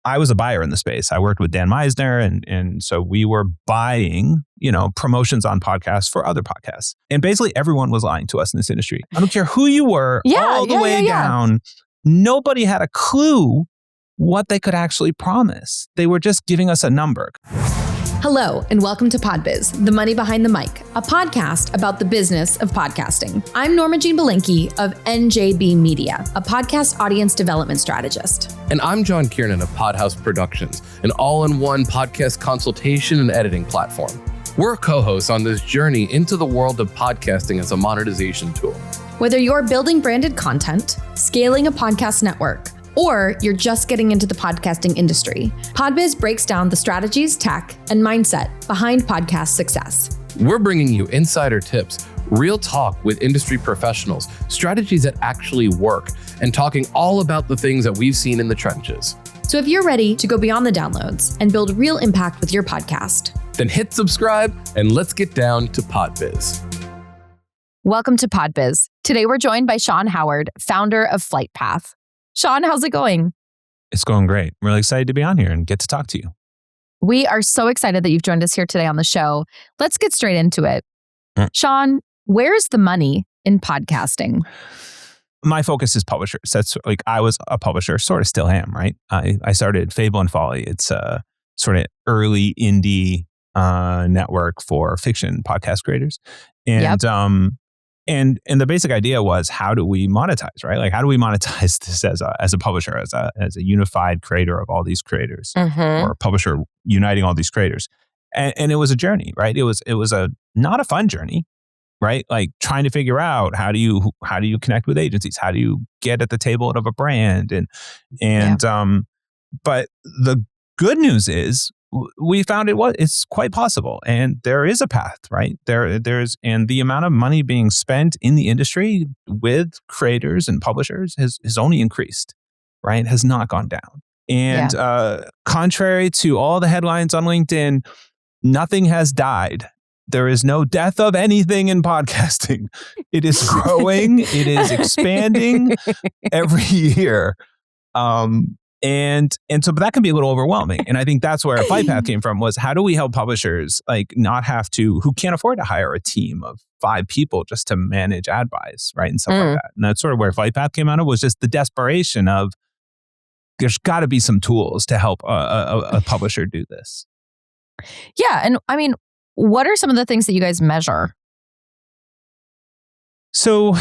I was a buyer in the space. I worked with Dan Meisner, and so we were buying, promotions on podcasts for other podcasts. And basically everyone was lying to us in this industry. I don't care who you were, all the way down. Nobody had a clue what they could actually promise. They were just giving us a number. Hello, and welcome to PodBiz, the money behind the mic, a podcast about the business of podcasting. I'm Norma Jean Belinkie of NJB Media, a podcast audience development strategist. And I'm John Kiernan of Podhouse Productions, an all-in-one podcast consultation and editing platform. We're co-hosts on this journey into the world of podcasting as a monetization tool. Whether you're building branded content, scaling a podcast network, or you're just getting into the podcasting industry, PodBiz breaks down the strategies, tech, and mindset behind podcast success. We're bringing you insider tips, real talk with industry professionals, strategies that actually work, and talking all about the things that we've seen in the trenches. So if you're ready to go beyond the downloads and build real impact with your podcast, then hit subscribe and let's get down to PodBiz. Welcome to PodBiz. Today we're joined by Sean Howard, founder of Flightpath. Sean, how's it going? It's going great. I'm really excited to be on here and get to talk to you. We are so excited that you've joined us here today on the show. Let's get straight into it. Sean, where's the money in podcasting? My focus is publishers. That's I was a publisher, sort of still am, right? I started Fable and Folly. It's a sort of early indie network for fiction podcast creators. And the basic idea was, how do we monetize, right? Like, how do we monetize this as a publisher, as a unified creator of all these creators, or a publisher uniting all these creators? And it was a journey, right? It was not a fun journey, right? Like trying to figure out how do you connect with agencies? How do you get at the table of a brand? But the good news is, we found it's quite possible, and there is a path, right? And the amount of money being spent in the industry with creators and publishers has only increased, right? Has not gone down. And contrary to all the headlines on LinkedIn, nothing has died. There is no death of anything in podcasting. It is growing. It is expanding every year. But that can be a little overwhelming. And I think that's where Flightpath came from, was how do we help publishers not have to, who can't afford to hire a team of 5 people just to manage ad buys, right? And stuff like that. And that's sort of where Flightpath came out of, was just the desperation of, there's got to be some tools to help a publisher do this. Yeah. And I mean, what are some of the things that you guys measure? So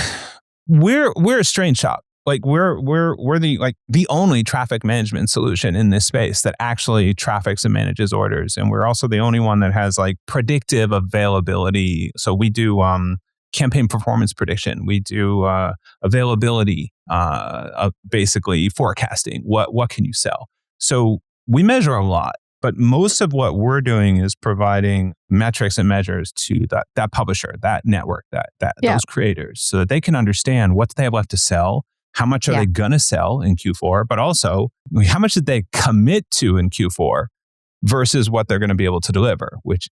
we're a strange shop. We're the only traffic management solution in this space that actually traffics and manages orders, and we're also the only one that has predictive availability. So we do campaign performance prediction. We do availability, basically forecasting. What can you sell? So we measure a lot, but most of what we're doing is providing metrics and measures to that publisher, that network, those creators, so that they can understand what they have left to sell. How much are they going to sell in Q4? But also, how much did they commit to in Q4 versus what they're going to be able to deliver, which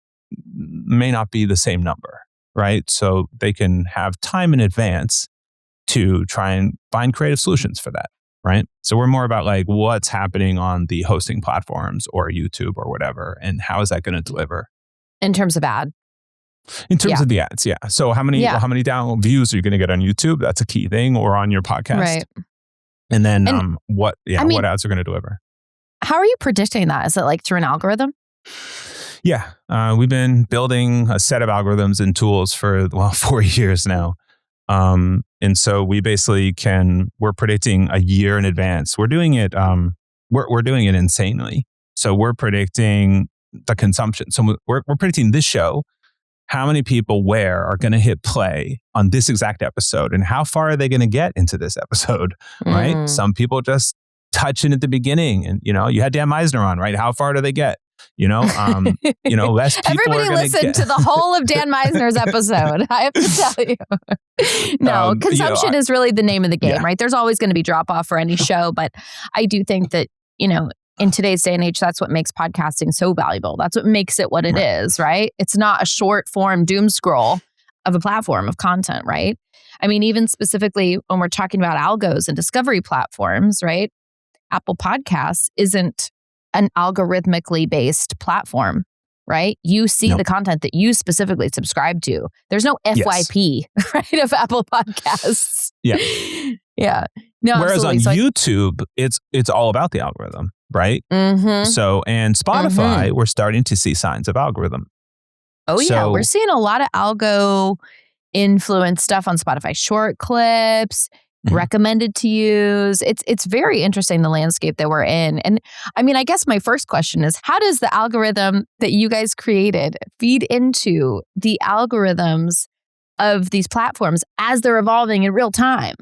may not be the same number, right? So they can have time in advance to try and find creative solutions for that, right? So we're more about what's happening on the hosting platforms or YouTube or whatever, and how is that going to deliver? In terms of ad? In terms of the ads, yeah. So how many down views are you going to get on YouTube? That's a key thing, or on your podcast, right? And then what ads are going to deliver? How are you predicting that? Is it through an algorithm? Yeah, we've been building a set of algorithms and tools for 4 years now, and so we basically we're predicting a year in advance. We're doing it. We're doing it insanely. So we're predicting the consumption. So we're predicting this show. How many people where are going to hit play on this exact episode, and how far are they going to get into this episode, right? Some people just touch in at the beginning, and you had Dan Meisner on, right? How far do they get? Less people. Everybody listen to the whole of Dan Meisner's episode. I have to tell you. Consumption is really the name of the game, right? There's always going to be drop off for any show, but I do think that in today's day and age, that's what makes podcasting so valuable. That's what makes it what it is, right? It's not a short form doom scroll of a platform of content, right? I mean, even specifically when we're talking about algos and discovery platforms, right? Apple Podcasts isn't an algorithmically based platform, right? You see the content that you specifically subscribe to. There's no FYP, right, of Apple Podcasts. Yeah. Yeah. No, whereas absolutely. on YouTube, it's all about the algorithm, right? Mm-hmm. So, and Spotify, we're starting to see signs of algorithm. Oh, yeah. We're seeing a lot of algo influence stuff on Spotify. Short clips, recommended to use. It's very interesting, the landscape that we're in. And I mean, I guess my first question is, how does the algorithm that you guys created feed into the algorithms of these platforms as they're evolving in real time?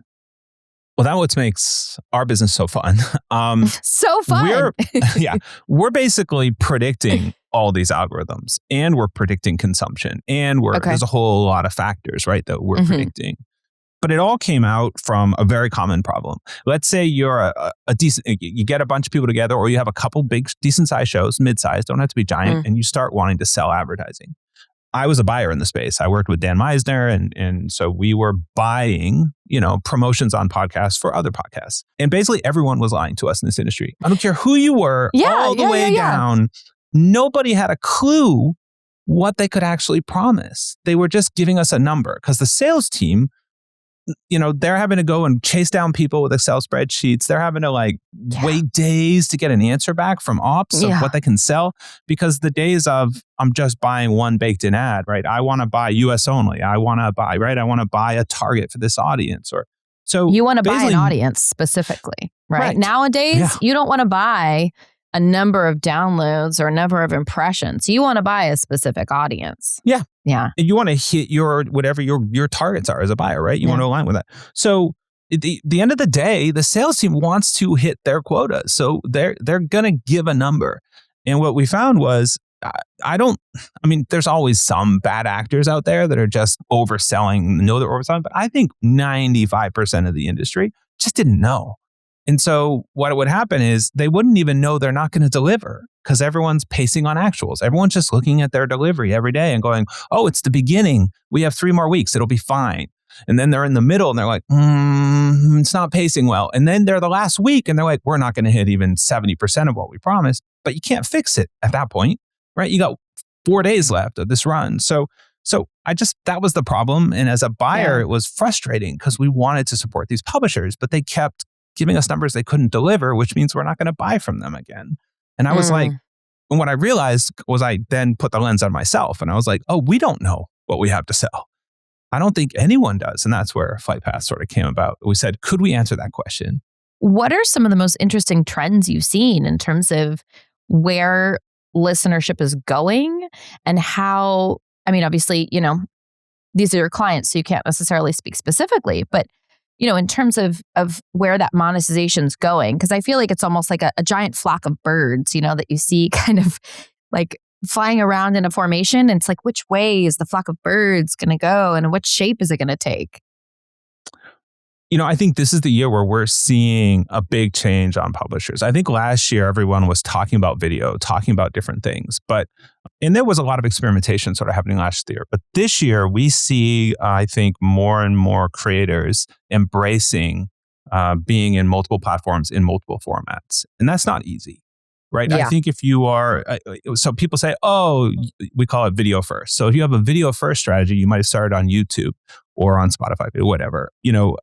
Well, that's what makes our business so fun. So fun. We're basically predicting all these algorithms, and we're predicting consumption, and there's a whole lot of factors, right, that we're predicting. But it all came out from a very common problem. Let's say you're a decent, you get a bunch of people together, or you have a couple big, decent sized shows, mid-sized, don't have to be giant, and you start wanting to sell advertising. I was a buyer in the space. I worked with Dan Meisner, and so we were buying, promotions on podcasts for other podcasts. And basically everyone was lying to us in this industry. I don't care who you were, all the way down. Nobody had a clue what they could actually promise. They were just giving us a number, because the sales team, they're having to go and chase down people with Excel spreadsheets. They're having to wait days to get an answer back from ops of what they can sell, because the days of I'm just buying one baked in ad, right? I want to buy US only. I want to buy a target for this audience, so you want to buy an audience specifically, right? Nowadays, you don't want to buy a number of downloads or a number of impressions. You want to buy a specific audience. Yeah. Yeah. And you want to hit whatever your targets are as a buyer, right? You want to align with that. So at the end of the day, the sales team wants to hit their quota. So they're going to give a number. And what we found was, there's always some bad actors out there that are just overselling, know they're overselling, but I think 95% of the industry just didn't know. And so what would happen is they wouldn't even know they're not going to deliver, because everyone's pacing on actuals. Everyone's just looking at their delivery every day and going, oh, it's the beginning. We have 3 more weeks. It'll be fine. And then they're in the middle and they're like, it's not pacing well. And then they're the last week and they're like, we're not going to hit even 70% of what we promised. But you can't fix it at that point, right? You got 4 days left of this run. So that was the problem. And as a buyer, it was frustrating, because we wanted to support these publishers, but they kept giving us numbers they couldn't deliver, which means we're not going to buy from them again. And I was like, and what I realized was I then put the lens on myself, and I was like, oh, we don't know what we have to sell. I don't think anyone does. And that's where Flightpath sort of came about. We said, could we answer that question? What are some of the most interesting trends you've seen in terms of where listenership is going, and how, obviously, these are your clients, so you can't necessarily speak specifically, but in terms of where that monetization's going, because I feel like it's almost like a giant flock of birds, that you see kind of like flying around in a formation. And it's like, which way is the flock of birds going to go, and what shape is it going to take? I think this is the year where we're seeing a big change on publishers. I think last year everyone was talking about video, talking about different things, and there was a lot of experimentation sort of happening last year. But this year we see, I think, more and more creators embracing being in multiple platforms in multiple formats. And that's not easy, right? Yeah. I think if you are, so people say, oh, we call it video first. So if you have a video first strategy, you might have started on YouTube or on Spotify, whatever.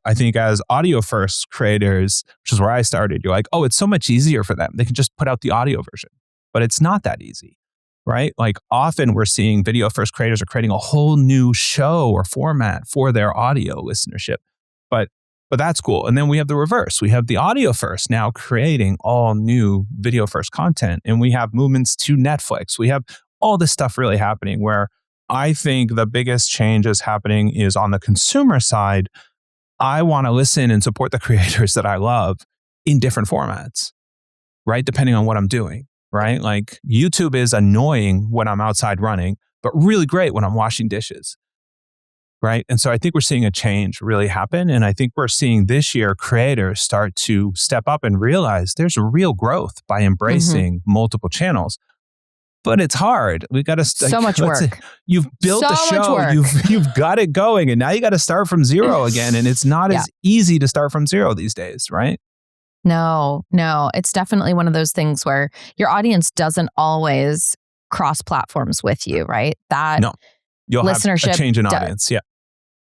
I think as audio first creators, which is where I started, you're like, oh, it's so much easier for them. They can just put out the audio version. But it's not that easy, right? Like often we're seeing video first creators are creating a whole new show or format for their audio listenership. But that's cool. And then we have the reverse. We have the audio first now creating all new video first content. And we have movements to Netflix. We have all this stuff really happening, where I think the biggest change is happening is on the consumer side. I want to listen and support the creators that I love in different formats, right? Depending on what I'm doing, right? Like YouTube is annoying when I'm outside running, but really great when I'm washing dishes, right? And so I think we're seeing a change really happen. And I think we're seeing this year creators start to step up and realize there's a real growth by embracing multiple channels. But it's hard. We got to so much work. You've built the show. You've got it going, and now you got to start from zero again. And it's not as easy to start from zero these days, right? No. It's definitely one of those things where your audience doesn't always cross platforms with you, right? No, you'll listenership have a change in audience. Yeah.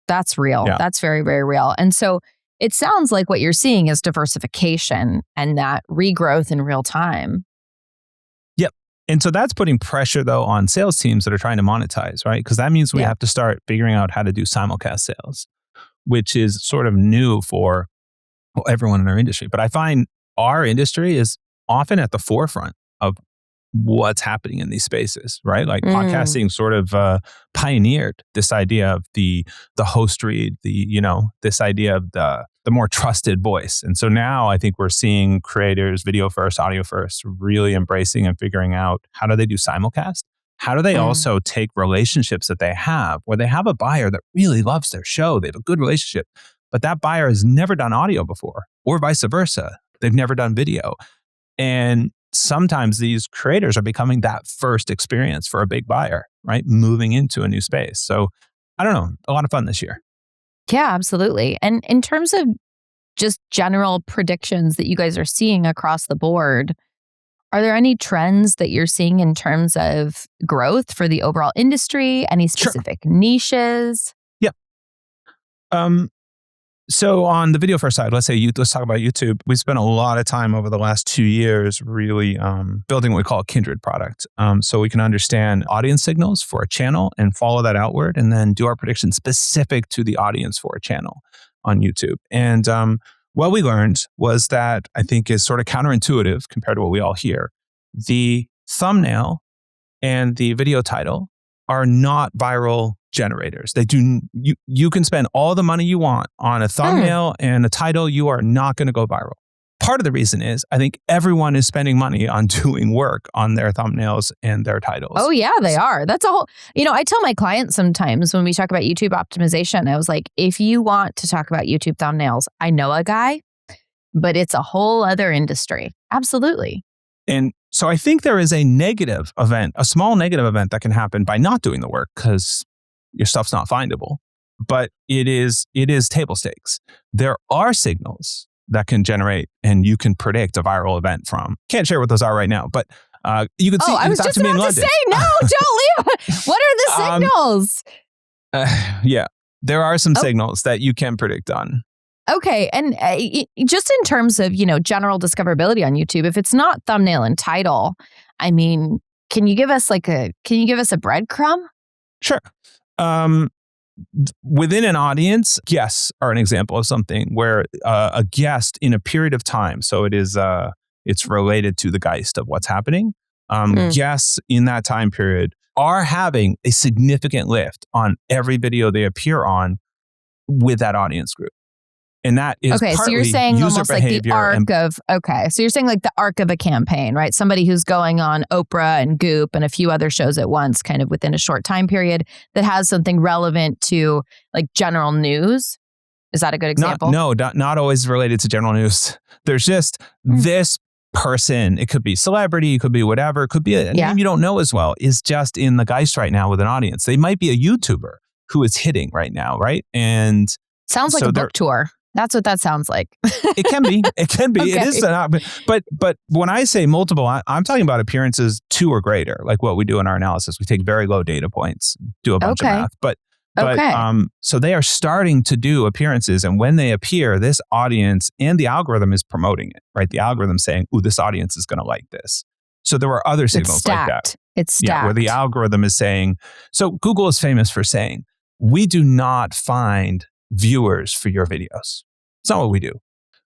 That's real. Yeah. That's very, very real. And so it sounds like what you're seeing is diversification and that regrowth in real time. Yep. And so that's putting pressure, though, on sales teams that are trying to monetize, right? Because that means we have to start figuring out how to do simulcast sales, which is sort of new for everyone in our industry. But I find our industry is often at the forefront of what's happening in these spaces, right? Like podcasting sort of pioneered this idea of the host read, this idea of the more trusted voice. And so now I think we're seeing creators, video first, audio first, really embracing and figuring out how do they do simulcast? How do they also take relationships that they have, where they have a buyer that really loves their show, they have a good relationship, but that buyer has never done audio before, or vice versa. They've never done video. And sometimes these creators are becoming that first experience for a big buyer, right? Moving into a new space. So I don't know, a lot of fun this year. Yeah, absolutely. And in terms of just general predictions that you guys are seeing across the board, are there any trends that you're seeing in terms of growth for the overall industry? Any specific niches? Yeah. So on the video first side, let's talk about YouTube. We spent a lot of time over the last 2 years really building what we call a kindred product. So we can understand audience signals for a channel and follow that outward and then do our predictions specific to the audience for a channel on YouTube. And what we learned was that I think is sort of counterintuitive compared to what we all hear. The thumbnail and the video title are not viral generators. They do. You can spend all the money you want on a thumbnail and a title. You are not going to go viral. Part of the reason is I think everyone is spending money on doing work on their thumbnails and their titles. Oh yeah, they are. That's a whole, I tell my clients sometimes when we talk about YouTube optimization, I was like, if you want to talk about YouTube thumbnails, I know a guy, but it's a whole other industry. Absolutely. And so I think there is a negative event, a small negative event that can happen by not doing the work because your stuff's not findable, but it is table stakes. There are signals that can generate and you can predict a viral event from. Can't share what those are right now, but you can see. I was just about to say, no, don't leave. What are the signals? Yeah, there are some signals that you can predict on. Okay, and just in terms of general discoverability on YouTube, if it's not thumbnail and title, I mean, can you give us a breadcrumb? Sure. Within an audience, guests are an example of something where a guest in a period of time, so it's related to the geist of what's happening. Guests in that time period are having a significant lift on every video they appear on with that audience group. And that is partly so you're saying almost like the arc so you're saying like the arc of a campaign, right? Somebody who's going on Oprah and Goop and a few other shows at once, kind of within a short time period that has something relevant to like general news. Is that a good example? Not always related to general news. There's just this person, it could be celebrity, it could be whatever, it could be a name you don't know as well, is just in the geist right now with an audience. They might be a YouTuber who is hitting right now, right? And sounds like a book tour. That's what that sounds like. It can be. Okay. It is. But when I say multiple, I'm talking about appearances 2 or greater, like what we do in our analysis. We take very low data points, do a bunch of math. But so they are starting to do appearances. And when they appear, this audience and the algorithm is promoting it, right? The algorithm saying, ooh, this audience is going to like this. So there were other signals like that. It's stacked. Yeah, where the algorithm is saying, so Google is famous for saying, we do not find viewers for your videos. It's not what we do,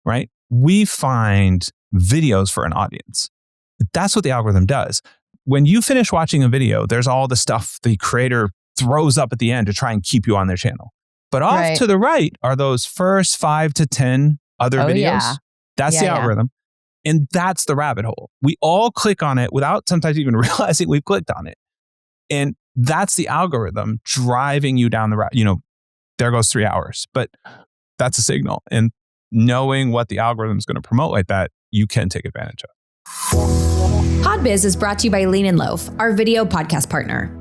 right? We find videos for an audience. That's what the algorithm does. When you finish watching a video, there's all the stuff the creator throws up at the end to try and keep you on their channel. But off to the right are those first 5 to 10 other videos. Yeah. That's the algorithm. And that's the rabbit hole. We all click on it without sometimes even realizing we've clicked on it. And that's the algorithm driving you down the route. There goes 3 hours. But that's a signal. And knowing what the algorithm is going to promote like that, you can take advantage of. PodBiz is brought to you by Lean and Loaf, our video podcast partner.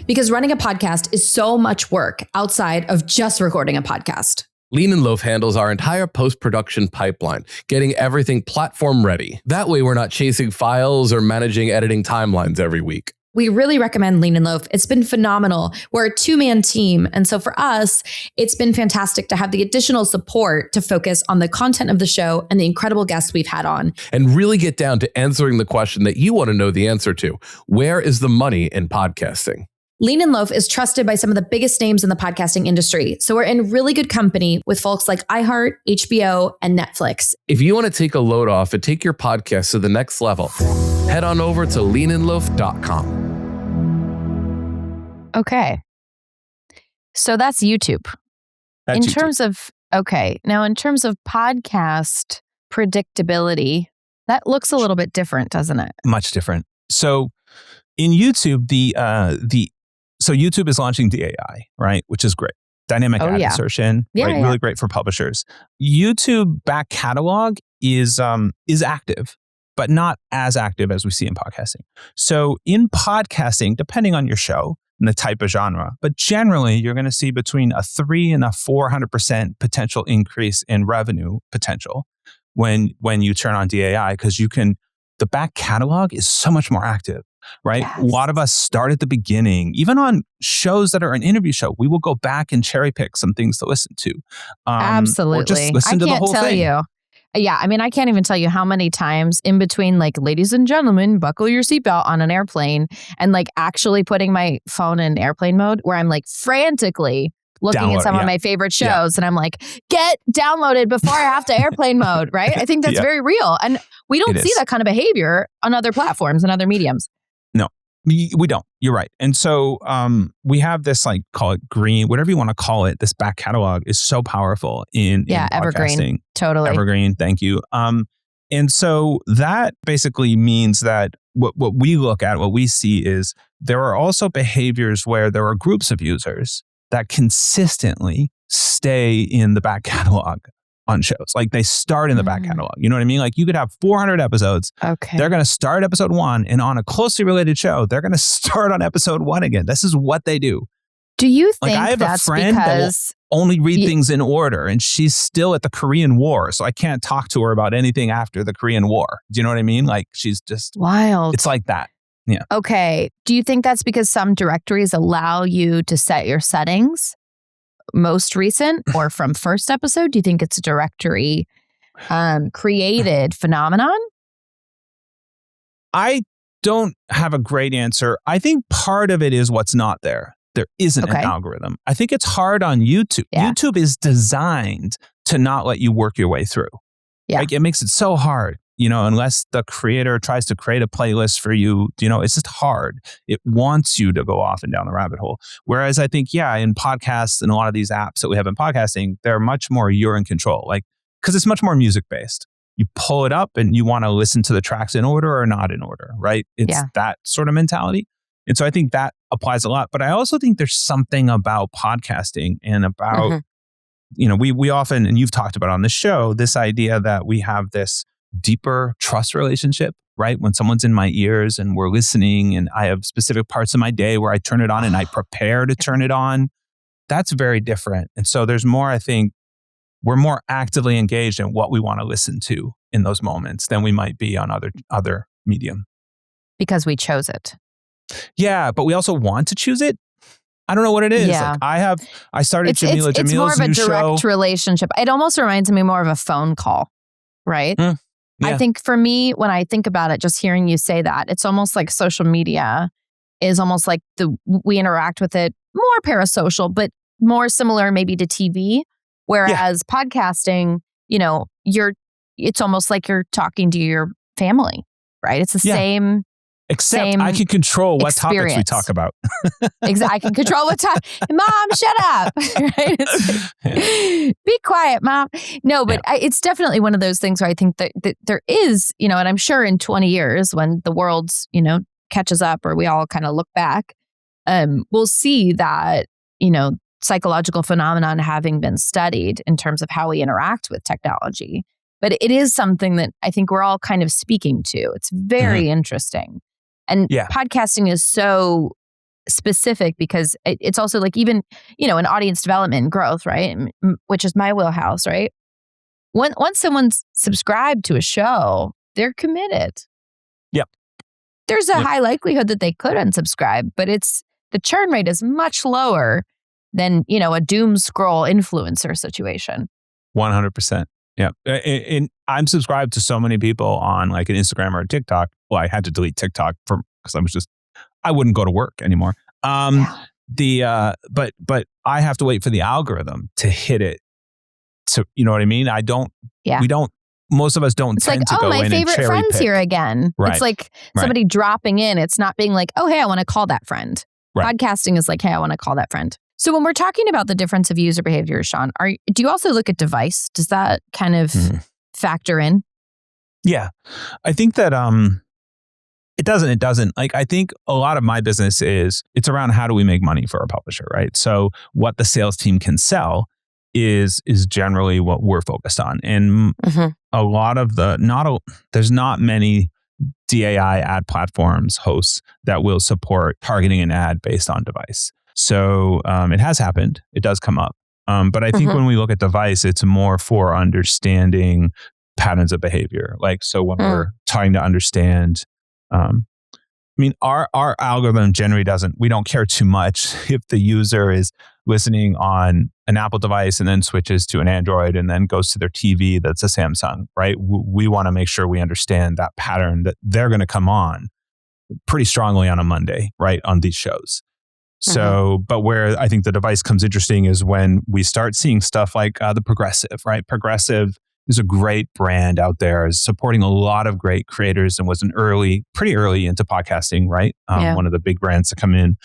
Because running a podcast is so much work outside of just recording a podcast. Lean and Loaf handles our entire post-production pipeline, getting everything platform ready. That way we're not chasing files or managing editing timelines every week. We really recommend Lean and Loaf. It's been phenomenal. We're a two-man team. And so for us, it's been fantastic to have the additional support to focus on the content of the show and the incredible guests we've had on. And really get down to answering the question that you want to know the answer to. Where is the money in podcasting? Lean and Loaf is trusted by some of the biggest names in the podcasting industry. So we're in really good company with folks like iHeart, HBO, and Netflix. If you want to take a load off and take your podcast to the next level, head on over to leanandloaf.com. Okay. So that's YouTube. That's in YouTube. terms of podcast predictability, that looks a little bit different, doesn't it? Much different. So in YouTube, so YouTube is launching DAI, right? Which is great. Dynamic ad insertion, right? Really great for publishers. YouTube back catalog is active, but not as active as we see in podcasting. So in podcasting, depending on your show and the type of genre, but generally you're going to see between a 300 and a 400% potential increase in revenue potential when you turn on DAI, because the back catalog is so much more active, right? Yes. A lot of us start at the beginning. Even on shows that are an interview show, we will go back and cherry pick some things to listen to. Absolutely. Or just listen to the whole thing. Yeah, I mean, I can't even tell you how many times in between, like, ladies and gentlemen, buckle your seatbelt on an airplane, and like actually putting my phone in airplane mode where I'm like frantically looking at some of my favorite shows and I'm like, get downloaded before I have to airplane mode, right? I think that's very real. And we don't see that kind of behavior on other platforms and other mediums. No, we don't. You're right. And so we have this, like, call it green, whatever you want to call it. This back catalog is so powerful in evergreen. podcasting. Totally. Evergreen. Thank you. And so that basically means that what we look at, what we see is there are also behaviors where there are groups of users that consistently stay in the back catalog on shows. Like, they start in the back catalog. You know what I mean? Like, you could have 400 episodes. Okay. They're going to start episode 1, and on a closely related show, they're going to start on episode 1 again. This is what they do. Do you think I have that's a friend that will only read things in order, and she's still at the Korean War, so I can't talk to her about anything after the Korean War. Do you know what I mean? Like, she's just wild. It's like that. Yeah. Okay. Do you think that's because some directories allow you to set your settings most recent or from first episode? Do you think it's a directory created phenomenon? I don't have a great answer. I think part of it is what's not there. There isn't an algorithm. I think it's hard on YouTube. Yeah. YouTube is designed to not let you work your way through. Yeah. Like, it makes it so hard. Unless the creator tries to create a playlist for you, it's just hard. It wants you to go off and down the rabbit hole. Whereas I think, in podcasts and a lot of these apps that we have in podcasting, they're much more you're in control. Like, because it's much more music based. You pull it up and you want to listen to the tracks in order or not in order, right? It's that sort of mentality. And so I think that applies a lot. But I also think there's something about podcasting and about, we often, and you've talked about on the show, this idea that we have this deeper trust relationship, right? When someone's in my ears and we're listening, and I have specific parts of my day where I turn it on and I prepare to turn it on, that's very different. And so there's more, I think, we're more actively engaged in what we want to listen to in those moments than we might be on other medium. Because we chose it. Yeah, but we also want to choose it. I don't know what it is. Yeah. Like, I started Jamil's It's more of a direct show. relationship. It almost reminds me more of a phone call, right? Yeah. I think for me, when I think about it, just hearing you say that, it's almost like social media is almost like we interact with it more parasocial, but more similar maybe to TV. Whereas podcasting, it's almost like you're talking to your family, right? It's the same. Except I can control what topics we talk about. Exactly. I can control what time. Mom, shut up. Right? Be quiet, Mom. No, but it's definitely one of those things where I think that there is, and I'm sure in 20 years when the world, catches up or we all kind of look back, we'll see that, psychological phenomenon having been studied in terms of how we interact with technology. But it is something that I think we're all kind of speaking to. It's very interesting. And podcasting is so specific because it's also like even, in audience development and growth, right? Which is my wheelhouse, right? Once someone's subscribed to a show, they're committed. Yep. There's a high likelihood that they could unsubscribe, but the churn rate is much lower than, a doom scroll influencer situation. 100%. Yeah. And I'm subscribed to so many people on like an Instagram or a TikTok. Well, I had to delete TikTok because I wouldn't go to work anymore. But I have to wait for the algorithm to hit it. So, you know what I mean? Most of us don't tend to go in and cherry pick. My favorite friend's here again. Right. It's like somebody dropping in. It's not being like, oh, hey, I want to call that friend. Right. Podcasting is like, hey, I want to call that friend. So when we're talking about the difference of user behavior, Sean, do you also look at device? Does that kind of factor in? Yeah. I think that it doesn't. Like, I think a lot of my business it's around how do we make money for a publisher, right? So what the sales team can sell is generally what we're focused on. And a lot of there's not many DAI ad platforms hosts that will support targeting an ad based on device. So it has happened. It does come up. But I think when we look at device, it's more for understanding patterns of behavior. Like, so when we're trying to understand, our algorithm generally we don't care too much if the user is listening on an Apple device and then switches to an Android and then goes to their TV that's a Samsung, right? We want to make sure we understand that pattern that they're going to come on pretty strongly on a Monday, right? On these shows. So, but where I think the device comes interesting is when we start seeing stuff like the Progressive, right? Progressive is a great brand out there, is supporting a lot of great creators and was pretty early into podcasting, right? One of the big brands to come in.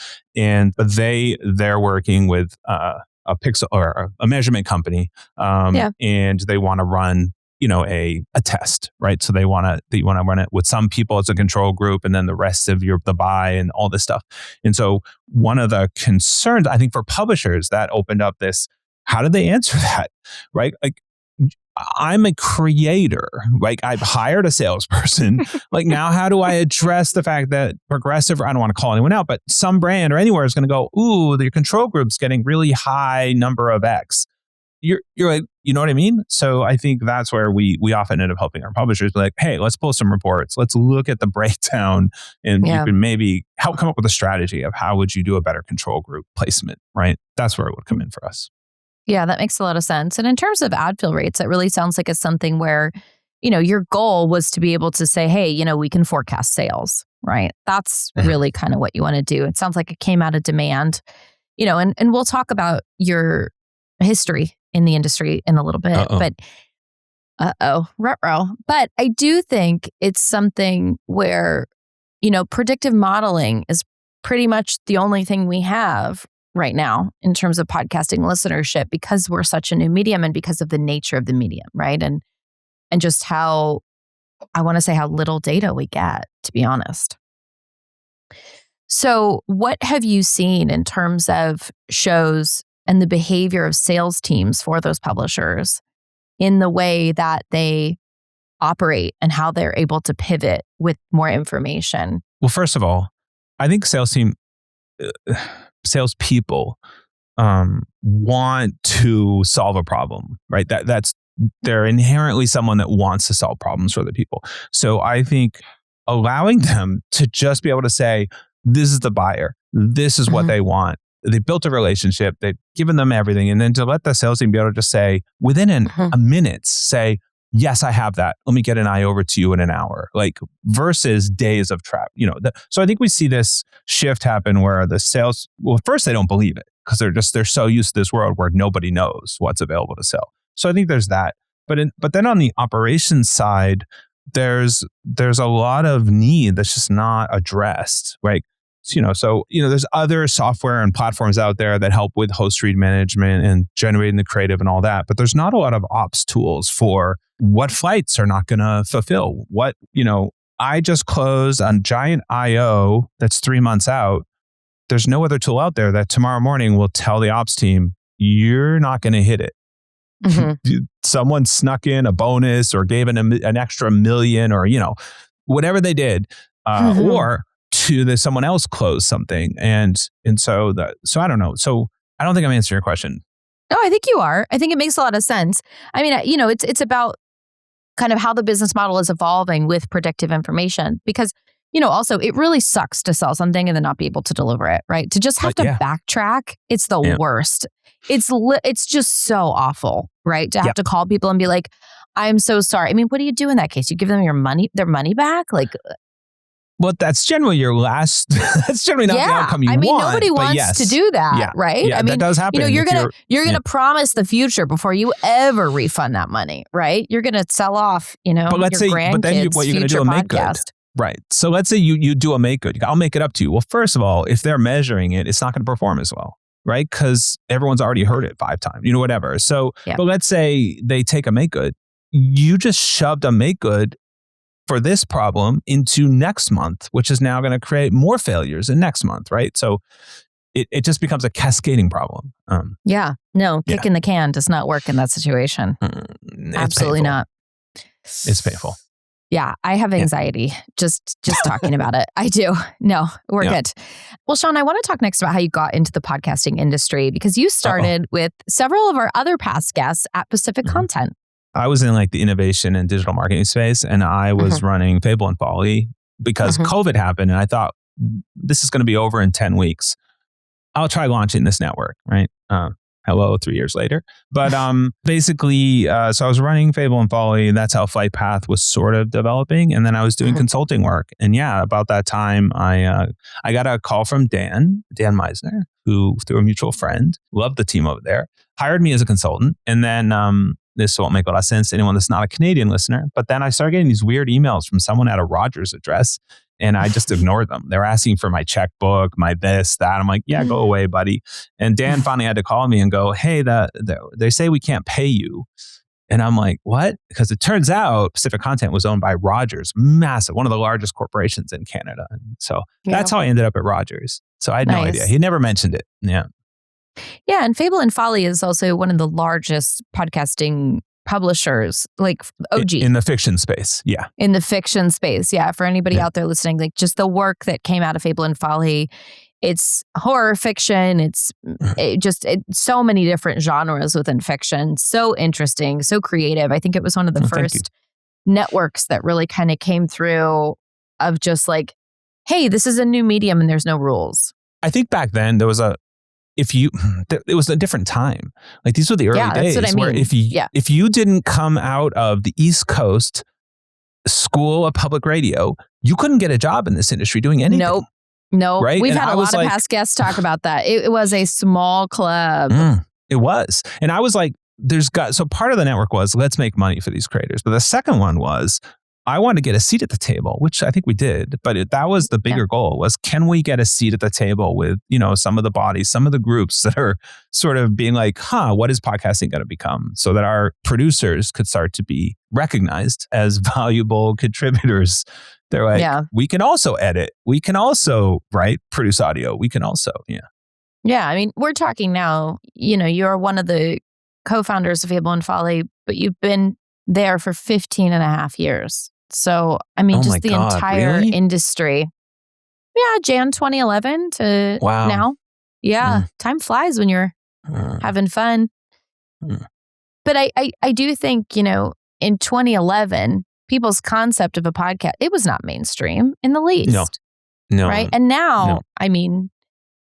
But they're working with a pixel or a measurement company, and they want to run a test, right? So they want to run it with some people as a control group and then the rest of the buy and all this stuff. And so one of the concerns, I think, for publishers that opened up this, how did they answer that, right? Like, I'm a creator, like I've hired a salesperson. Like, now how do I address the fact that Progressive, I don't want to call anyone out, but some brand or anywhere is going to go, ooh, your control group's getting really high number of X. You're like, you know what I mean? So I think that's where we often end up helping our publishers be like, hey, let's pull some reports. Let's look at the breakdown and you can maybe help come up with a strategy of how would you do a better control group placement, right? That's where it would come in for us. Yeah, that makes a lot of sense. And in terms of ad fill rates, it really sounds like it's something where, your goal was to be able to say, hey, we can forecast sales, right? That's really kind of what you want to do. It sounds like it came out of demand, and we'll talk about your history in the industry in a little bit, but ruh-roh. But I do think it's something where, predictive modeling is pretty much the only thing we have right now in terms of podcasting listenership because we're such a new medium and because of the nature of the medium, right? And just how little data we get, to be honest. So what have you seen in terms of shows and the behavior of sales teams for those publishers in the way that they operate and how they're able to pivot with more information? Well, first of all, I think salespeople want to solve a problem, right? They're inherently someone that wants to solve problems for other people. So I think allowing them to just be able to say, this is the buyer, this is what they want. They built a relationship, they've given them everything. And then to let the sales team be able to just say, within a minute, say, yes, I have that. Let me get an eye over to you in an hour, like versus days of trap. So I think we see this shift happen where the sales, well, first they don't believe it because they're so used to this world where nobody knows what's available to sell. So I think there's that. But then on the operations side, there's a lot of need that's just not addressed, right? So there's other software and platforms out there that help with host read management and generating the creative and all that. But there's not a lot of ops tools for what flights are not going to fulfill. I just closed on Giant IO that's 3 months out. There's no other tool out there that tomorrow morning will tell the ops team, you're not going to hit it. Someone snuck in a bonus or gave an extra $1 million or, whatever they did. Or to someone else close something. And so I don't know. So I don't think I'm answering your question. No, I think you are. I think it makes a lot of sense. I mean, it's about kind of how the business model is evolving with predictive information, because also it really sucks to sell something and then not be able to deliver it, right? To just have to backtrack, it's the worst. It's just so awful, right? To have to call people and be like, I'm so sorry. I mean, what do you do in that case? You give them their money back? Like, well, that's generally that's generally not the outcome you want. I mean, nobody wants to do that, right? Yeah, I mean, that does happen. You're gonna promise the future before you ever refund that money, right? You're gonna sell off, but let's your say, grandkids' but then what you're gonna do a make good, right? So let's say you do a make good. I'll make it up to you. Well, first of all, if they're measuring it, it's not going to perform as well, right? Because everyone's already heard it 5 times, whatever. So, but let's say they take a make good. You just shoved a make good for this problem into next month, which is now going to create more failures in next month, right? So it just becomes a cascading problem. Kicking the can does not work in that situation. Absolutely painful. Not. It's painful. Yeah, I have anxiety just talking about it. I do. No, we're good. Well, Sean, I want to talk next about how you got into the podcasting industry, because you started with several of our other past guests at Pacific Content. I was in the innovation and digital marketing space, and I was running Fable and Folly because COVID happened, and I thought, this is going to be over in 10 weeks. I'll try launching this network, right? Hello, 3 years later. But basically, so I was running Fable and Folly, and that's how Flightpath was sort of developing. And then I was doing consulting work. And about that time, I got a call from Dan Meisner, who, through a mutual friend, loved the team over there, hired me as a consultant. And then this won't make a lot of sense to anyone that's not a Canadian listener. But then I started getting these weird emails from someone at a Rogers address, and I just ignored them. They're asking for my checkbook, my this, that. I'm like, yeah, go away, buddy. And Dan finally had to call me and go, hey, they say we can't pay you. And I'm like, what? Because it turns out Pacific Content was owned by Rogers, massive, one of the largest corporations in Canada. And so that's how I ended up at Rogers. So I had no idea. He never mentioned it. Yeah. Yeah, and Fable and Folly is also one of the largest podcasting publishers, OG. In the fiction space, yeah. In the fiction space, yeah. For anybody out there listening, just the work that came out of Fable and Folly, it's horror fiction, it's so many different genres within fiction. So interesting, so creative. I think it was one of the first networks that really kind of came through of just hey, this is a new medium and there's no rules. I think back then there was it was a different time. These were the early days. That's what I mean. Where if you didn't come out of the East Coast School of Public Radio, you couldn't get a job in this industry doing anything. Nope. Right? We've had a lot of past guests talk about that. It was a small club. It was. And I was like, so part of the network was, let's make money for these creators. But the second one was, I wanted to get a seat at the table, which I think we did. But that was the bigger goal, was, can we get a seat at the table with, some of the bodies, some of the groups that are sort of being like, what is podcasting going to become? So that our producers could start to be recognized as valuable contributors. They're like, we can also edit. We can also produce audio. We can also, Yeah, I mean, we're talking now, you're one of the co-founders of Fable and Folly, but you've been there for 15 and a half years. So, I mean, just the entire industry. Yeah, Jan 2011 to now. Yeah, time flies when you're having fun. But I do think, in 2011, people's concept of a podcast, it was not mainstream in the least. No. Right? And now, I mean,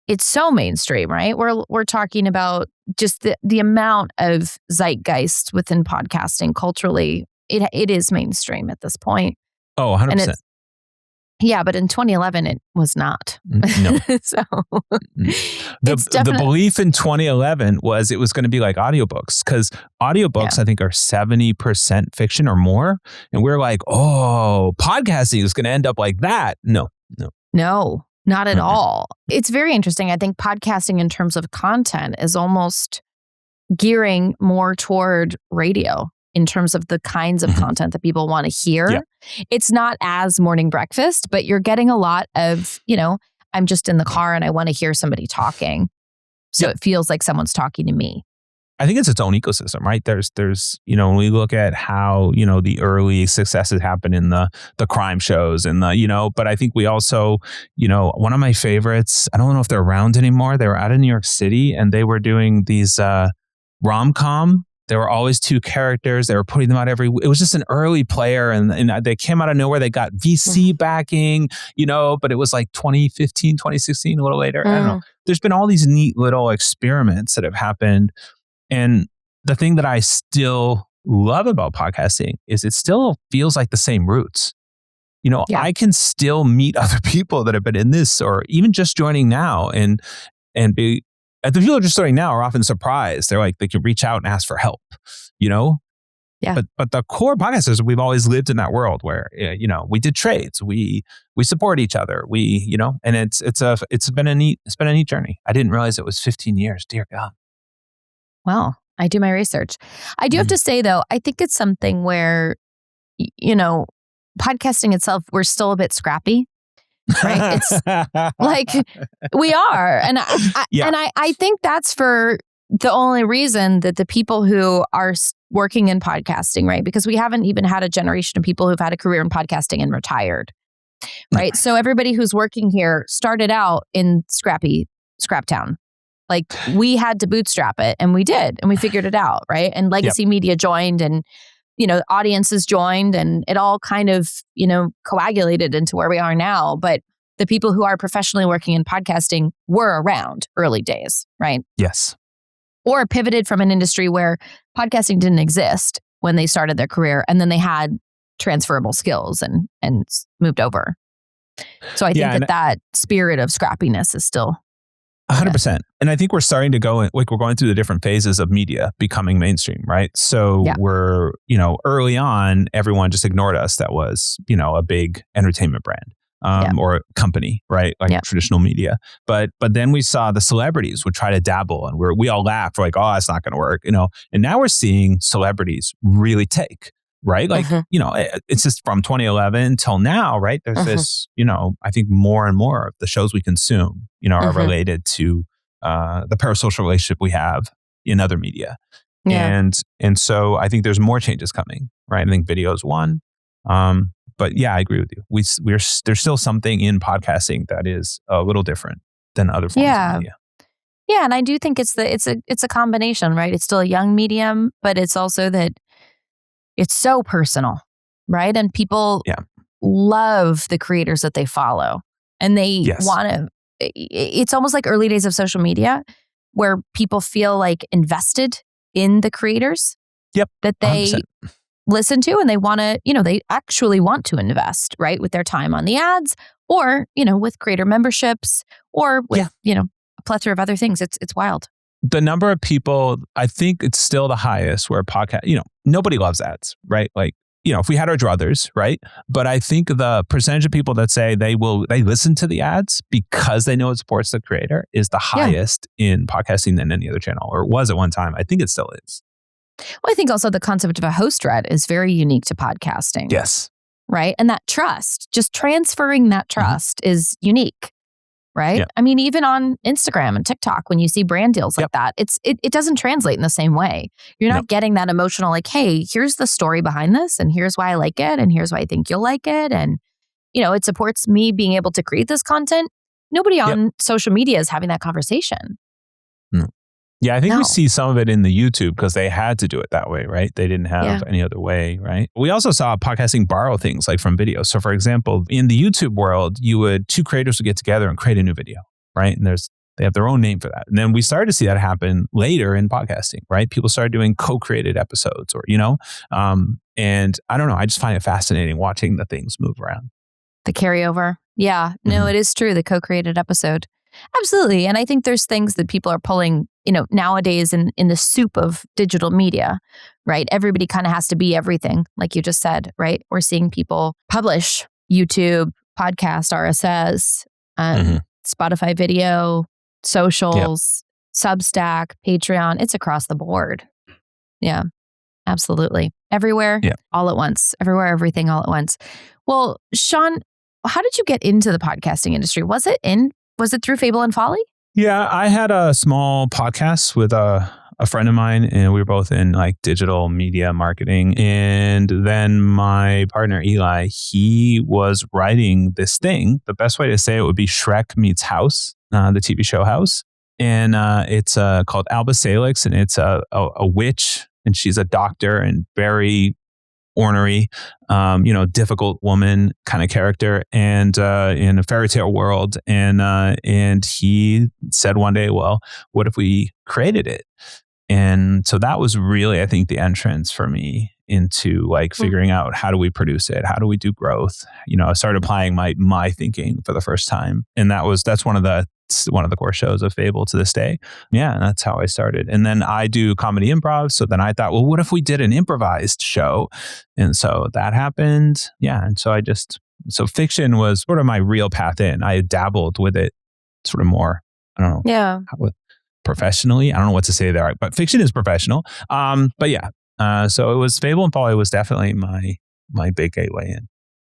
it's so mainstream, right? We're talking about just the amount of zeitgeist within podcasting culturally. It is mainstream at this point. Oh, 100%. But in 2011, it was not. No. So the belief in 2011 was it was going to be like audiobooks, because audiobooks, I think, are 70% fiction or more. And we're like, podcasting is going to end up like that. No. Not at all. It's very interesting. I think podcasting in terms of content is almost gearing more toward radio in terms of the kinds of content that people want to hear. Yeah. It's not as morning breakfast, but you're getting a lot of, I'm just in the car and I want to hear somebody talking. So it feels like someone's talking to me. I think it's its own ecosystem, right? There's, when we look at how, the early successes happen in the crime shows and but I think we also, one of my favorites, I don't know if they're around anymore. They were out in New York City and they were doing these rom-com. There were always two characters. They were putting them out it was just an early player and they came out of nowhere. They got VC backing, but it was like 2015, 2016, a little later. I don't know. There's been all these neat little experiments that have happened. And the thing that I still love about podcasting is it still feels like the same roots. I can still meet other people that have been in this or even just joining now and be, the people just joining now are often surprised. They're like, they can reach out and ask for help, Yeah. But the core podcasters, we've always lived in that world where, we did trades, we support each other, and it's been a neat journey. I didn't realize it was 15 years. Dear God. Well, I do my research. I do have to say, though, I think it's something where, podcasting itself, we're still a bit scrappy, right? It's like we are. And I think that's for the only reason that the people who are working in podcasting, right? Because we haven't even had a generation of people who've had a career in podcasting and retired, right? So everybody who's working here started out in Scraptown. Like we had to bootstrap it and we did, and we figured it out, right? And legacy media joined and, audiences joined and it all kind of, coagulated into where we are now. But the people who are professionally working in podcasting were around early days, right? Yes. Or pivoted from an industry where podcasting didn't exist when they started their career and then they had transferable skills and moved over. So I think that spirit of scrappiness is still 100%. And I think we're starting to go, we're going through the different phases of media becoming mainstream, right? So we're, early on, everyone just ignored us. That was, a big entertainment brand or company, right? Like traditional media. But then we saw the celebrities would try to dabble and we all laughed. We're like, oh, that's not going to work, And now we're seeing celebrities really take. Right? Like, it's just from 2011 till now, right? There's this, I think more and more of the shows we consume, are related to the parasocial relationship we have in other media. Yeah. And so I think there's more changes coming, right? I think video is one. But I agree with you. There's still something in podcasting that is a little different than other forms of media. Yeah. And I do think it's a combination, right? It's still a young medium, but it's also that it's so personal, right? And people love the creators that they follow. And they want to, it's almost like early days of social media where people feel like invested in the creators that they 100%. Listen to, and they want to, they actually want to invest, right? With their time on the ads or, with creator memberships or with, a plethora of other things. It's wild. The number of people, I think it's still the highest where podcast, nobody loves ads, right? Like, if we had our druthers, right? But I think the percentage of people that say they listen to the ads because they know it supports the creator is the highest in podcasting than any other channel, or was at one time. I think it still is. Well, I think also the concept of a host read is very unique to podcasting. Yes. Right? And that trust, just transferring that trust is unique. Right? Yep. I mean, even on Instagram and TikTok, when you see brand deals like that, it doesn't translate in the same way. You're not getting that emotional, like, hey, here's the story behind this, and here's why I like it, and here's why I think you'll like it. And, it supports me being able to create this content. Nobody on social media is having that conversation. No. Yeah, I think we see some of it in the YouTube because they had to do it that way, right? They didn't have any other way, right? We also saw podcasting borrow things like from video. So for example, in the YouTube world, two creators would get together and create a new video, right? And they have their own name for that. And then we started to see that happen later in podcasting, right? People started doing co-created episodes or, and I don't know, I just find it fascinating watching the things move around. The carryover. Yeah, no, it is true. The co-created episode. Absolutely. And I think there's things that people are pulling, nowadays in the soup of digital media, right? Everybody kind of has to be everything, like you just said, right? We're seeing people publish YouTube, podcast, RSS, Spotify video, socials, Substack, Patreon. It's across the board. Yeah, absolutely. Everywhere, all at once. Everywhere, everything, all at once. Well, Sean, how did you get into the podcasting industry? Was it through Fable and Folly? Yeah, I had a small podcast with a a friend of mine, and we were both in like digital media marketing. And then my partner, Eli, he was writing this thing. The best way to say it would be Shrek meets House, the TV show House. And it's called Alba Salix, and it's a witch, and she's a doctor and very ornery, difficult woman kind of character, and in a fairy tale world. And he said one day, well, what if we created it? And so that was really, I think, the entrance for me into like figuring out how do we produce it? How do we do growth? I started applying my thinking for the first time. And that's one of the core shows of Fable to this day. Yeah, that's how I started. And then I do comedy improv. So then I thought, well, what if we did an improvised show? And so that happened. Yeah. And so so fiction was sort of my real path in. I had dabbled with it sort of more, I don't know. Yeah. Professionally. I don't know what to say there, but fiction is professional. But yeah. So it was Fable and Folly was definitely my big gateway in.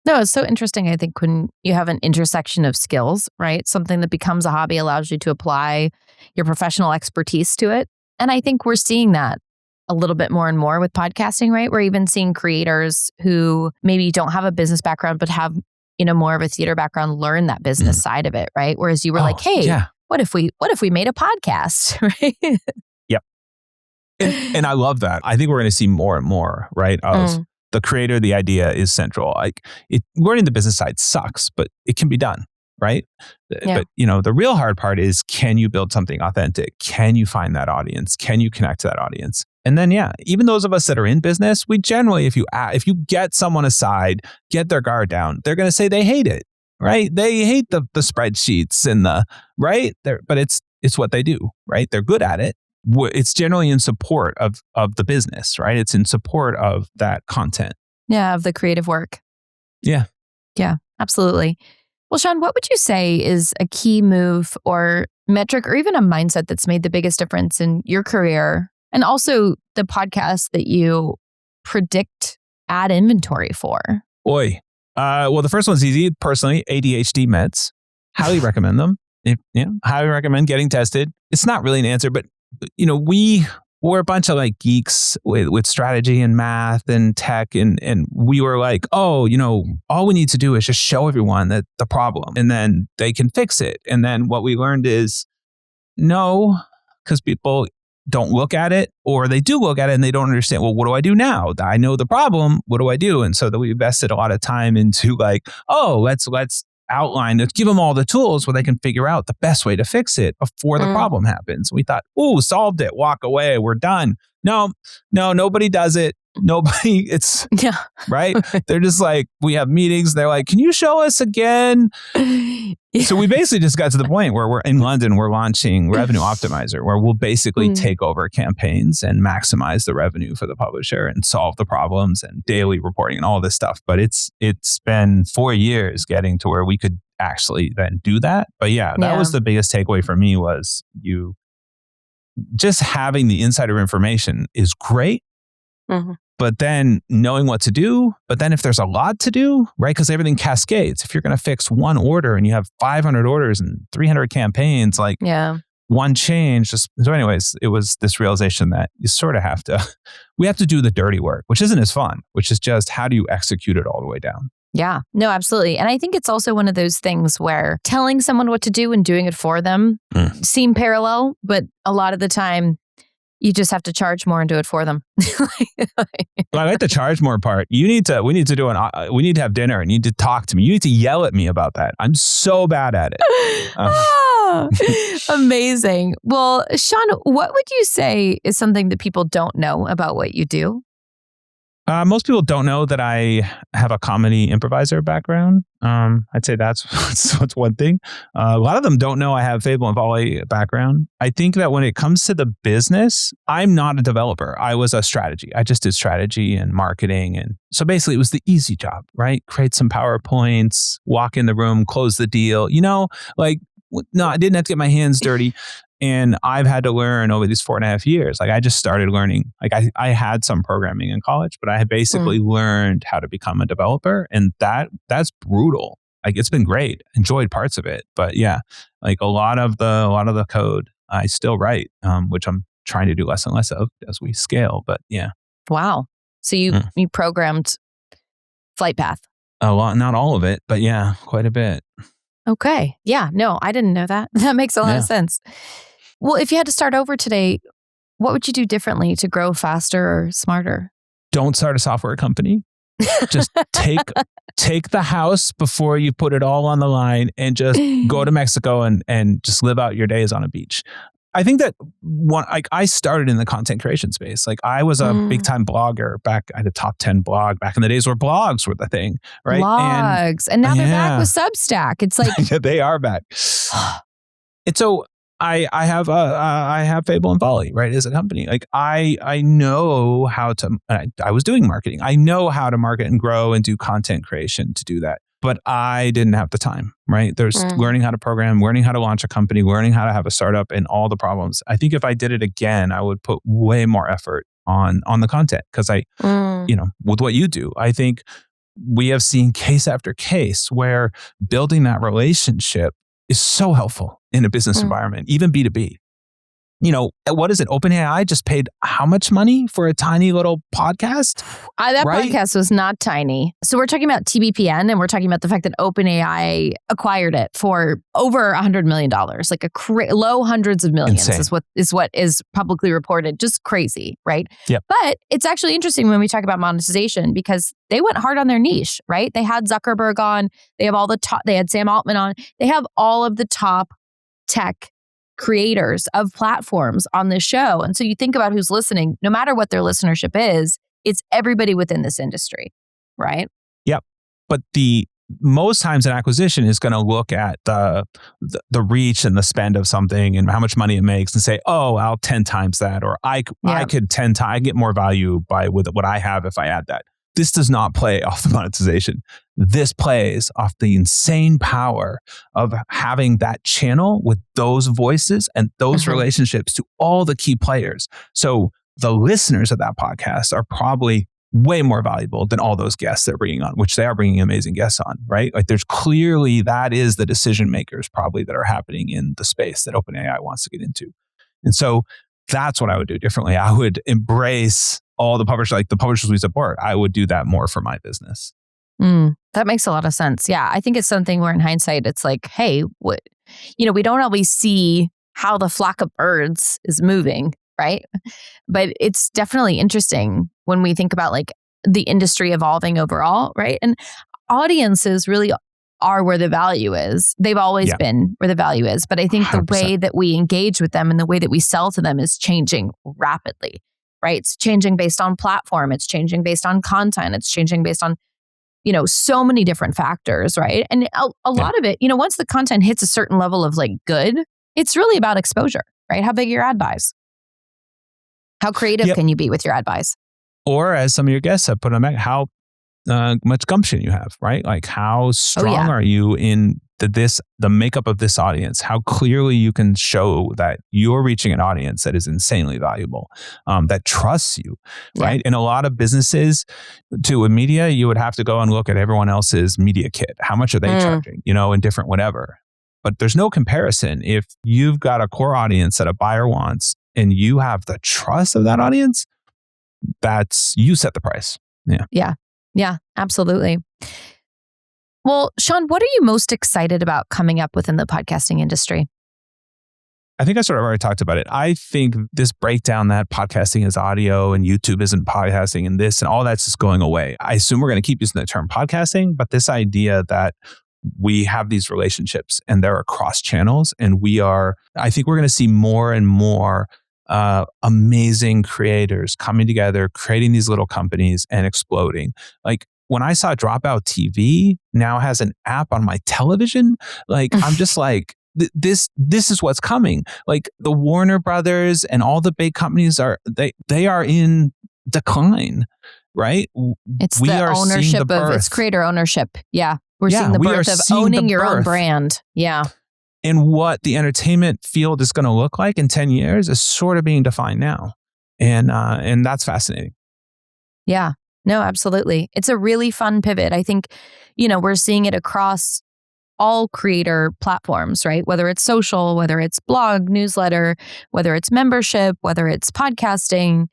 No, it's so interesting. I think when you have an intersection of skills, right? Something that becomes a hobby allows you to apply your professional expertise to it. And I think we're seeing that a little bit more and more with podcasting, right? We're even seeing creators who maybe don't have a business background, but have, more of a theater background learn that business side of it, right? Whereas you were like, hey, what if we made a podcast, right? Yep. And I love that. I think we're going to see more and more, right? Of the creator, the idea is central. Like learning the business side sucks, but it can be done, right? Yeah. But the real hard part is, can you build something authentic? Can you find that audience? Can you connect to that audience? And then, even those of us that are in business, we generally, if you get someone aside, get their guard down, they're going to say they hate it, right? They hate the spreadsheets and right? But it's what they do, right? They're good at it. It's generally in support of the business, right? It's in support of that content. Yeah, of the creative work. Yeah. Yeah, absolutely. Well, Sean, what would you say is a key move or metric or even a mindset that's made the biggest difference in your career and also the podcast that you predict ad inventory for? Boy. Well, the first one's easy. Personally, ADHD meds. Highly recommend them. Highly recommend getting tested. It's not really an answer, but we're a bunch of like geeks with strategy and math and tech. And we were like, all we need to do is just show everyone that the problem and then they can fix it. And then what we learned is no, because people don't look at it, or they do look at it and they don't understand, well, what do I do now? I know the problem. What do I do? And so that we invested a lot of time into like, let's outline, let's give them all the tools where they can figure out the best way to fix it before the problem happens. We thought, solved it, walk away, we're done. No, nobody does it. Nobody, right? They're just like, we have meetings. They're like, can you show us again? Yeah. So we basically just got to the point where we're in London, we're launching Revenue Optimizer, where we'll basically take over campaigns and maximize the revenue for the publisher and solve the problems and daily reporting and all this stuff. But it's been 4 years getting to where we could actually then do that. But that was the biggest takeaway for me was just having the insider information is great. Mm-hmm. But then knowing what to do, but then if there's a lot to do, right? Because everything cascades. If you're going to fix one order and you have 500 orders and 300 campaigns, one change. So anyways, it was this realization that you sort of we have to do the dirty work, which isn't as fun, which is just how do you execute it all the way down? Yeah, no, absolutely. And I think it's also one of those things where telling someone what to do and doing it for them seem parallel, but a lot of the time, you just have to charge more and do it for them. Well, I like the charge more part. We need to have dinner and you need to talk to me. You need to yell at me about that. I'm so bad at it. Amazing. Well, Sean, what would you say is something that people don't know about what you do? Most people don't know that I have a comedy improviser background. I'd say that's one thing. A lot of them don't know I have Fable and Folly background. I think that when it comes to the business, I'm not a developer. I was a strategy. I just did strategy and marketing. And so basically it was the easy job, right? Create some PowerPoints, walk in the room, close the deal. No, I didn't have to get my hands dirty. And I've had to learn over these 4.5 years. I just started learning. I had some programming in college, but I had basically learned how to become a developer. And that's brutal. It's been great. Enjoyed parts of it. But a lot of the code I still write, which I'm trying to do less and less of as we scale. But yeah. Wow. So you programmed Flightpath. A lot, not all of it, but yeah, quite a bit. Okay. Yeah. No, I didn't know that. That makes a lot of sense. Well, if you had to start over today, what would you do differently to grow faster or smarter? Don't start a software company. Just take the house before you put it all on the line and just go to Mexico and just live out your days on a beach. I think that I started in the content creation space. Like I was a big time blogger back. I had a top 10 blog back in the days where blogs were the thing, right? Blogs. And now they're back with Substack. It's like they are back. And so I have Fable and Folly, right? As a company, like I know how to. I was doing marketing. I know how to market and grow and do content creation to do that. But I didn't have the time, right? There's learning how to program, learning how to launch a company, learning how to have a startup, and all the problems. I think if I did it again, I would put way more effort on the content because with what you do, I think we have seen case after case where building that relationship is so helpful in a business environment, even B2B. What is it? OpenAI just paid how much money for a tiny little podcast? That podcast was not tiny. So we're talking about TBPN and we're talking about the fact that OpenAI acquired it for over $100 million, like low hundreds of millions is what is publicly reported. Just crazy, right? Yep. But it's actually interesting when we talk about monetization because they went hard on their niche, right? They had Zuckerberg on, they have they had Sam Altman on, they have all of the top tech creators of platforms on this show. And so you think about who's listening, no matter what their listenership is, it's everybody within this industry, right? Yep. But the most times an acquisition is going to look at the reach and the spend of something and how much money it makes and say, oh, I'll 10 times that, or I could 10 times, I get more value with what I have if I add that. This does not play off the monetization. This plays off the insane power of having that channel with those voices and those relationships to all the key players. So the listeners of that podcast are probably way more valuable than all those guests they're bringing on, which they are bringing amazing guests on, right? Like there's clearly that is the decision makers probably that are happening in the space that OpenAI wants to get into. And so that's what I would do differently. I would embrace all the publishers, like the publishers we support. I would do that more for my business. That makes a lot of sense. Yeah, I think it's something where in hindsight, it's like, hey, we don't always see how the flock of birds is moving, right? But it's definitely interesting when we think about like the industry evolving overall, right? And audiences really are where the value is. They've always been where the value is. But I think 100%. The way that we engage with them and the way that we sell to them is changing rapidly, right? It's changing based on platform. It's changing based on content. It's changing based on, so many different factors, right? And a lot of it, once the content hits a certain level of like good, it's really about exposure, right? How big are your ad buys? How creative can you be with your ad buys? Or as some of your guests have put on back, how much gumption you have, right? Like how strong are you in the makeup of this audience? How clearly you can show that you're reaching an audience that is insanely valuable, that trusts you, right? In a lot of businesses, with media, you would have to go and look at everyone else's media kit. How much are they charging, in different whatever. But there's no comparison. If you've got a core audience that a buyer wants and you have the trust of that audience, you set the price. Yeah, absolutely. Well, Sean, what are you most excited about coming up within the podcasting industry? I think I sort of already talked about it. I think this breakdown that podcasting is audio and YouTube isn't podcasting and this and all that's just going away. I assume we're going to keep using the term podcasting, but this idea that we have these relationships and they're across channels and I think we're going to see more and more amazing creators coming together, creating these little companies and exploding. Like when I saw Dropout TV now has an app on my television, like I'm just like, this is what's coming. Like the Warner Brothers and all the big companies they are in decline, right? It's the ownership of it's creator ownership. Yeah. We're seeing the birth of owning your own brand. Yeah. And what the entertainment field is going to look like in 10 years is sort of being defined now. And that's fascinating. Yeah, no, absolutely. It's a really fun pivot. I think, we're seeing it across all creator platforms, right? Whether it's social, whether it's blog, newsletter, whether it's membership, whether it's podcasting,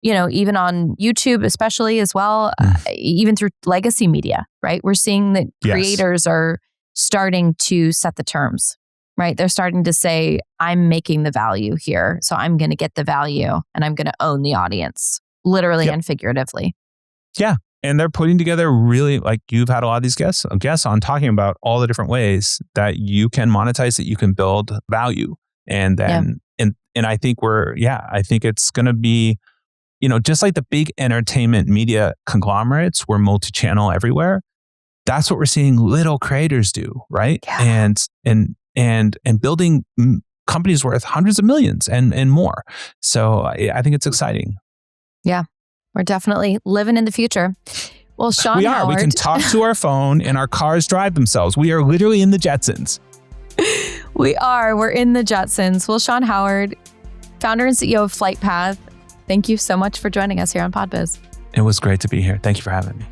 even on YouTube, especially as well, even through legacy media, right? We're seeing that creators are starting to set the terms, right? They're starting to say, I'm making the value here. So I'm going to get the value and I'm going to own the audience, literally and figuratively. Yeah. And they're putting together really, like you've had a lot of these guests on talking about all the different ways that you can monetize, that you can build value. And then, and I think I think it's going to be, just like the big entertainment media conglomerates, we're multi-channel everywhere. That's what we're seeing little creators do, right? Yeah. And building companies worth hundreds of millions and more. So I think it's exciting. Yeah, we're definitely living in the future. Well, Sean Howard. We can talk to our phone and our cars drive themselves. We are literally in the Jetsons. We're in the Jetsons. Well, Sean Howard, founder and CEO of Flightpath, thank you so much for joining us here on PodBiz. It was great to be here. Thank you for having me.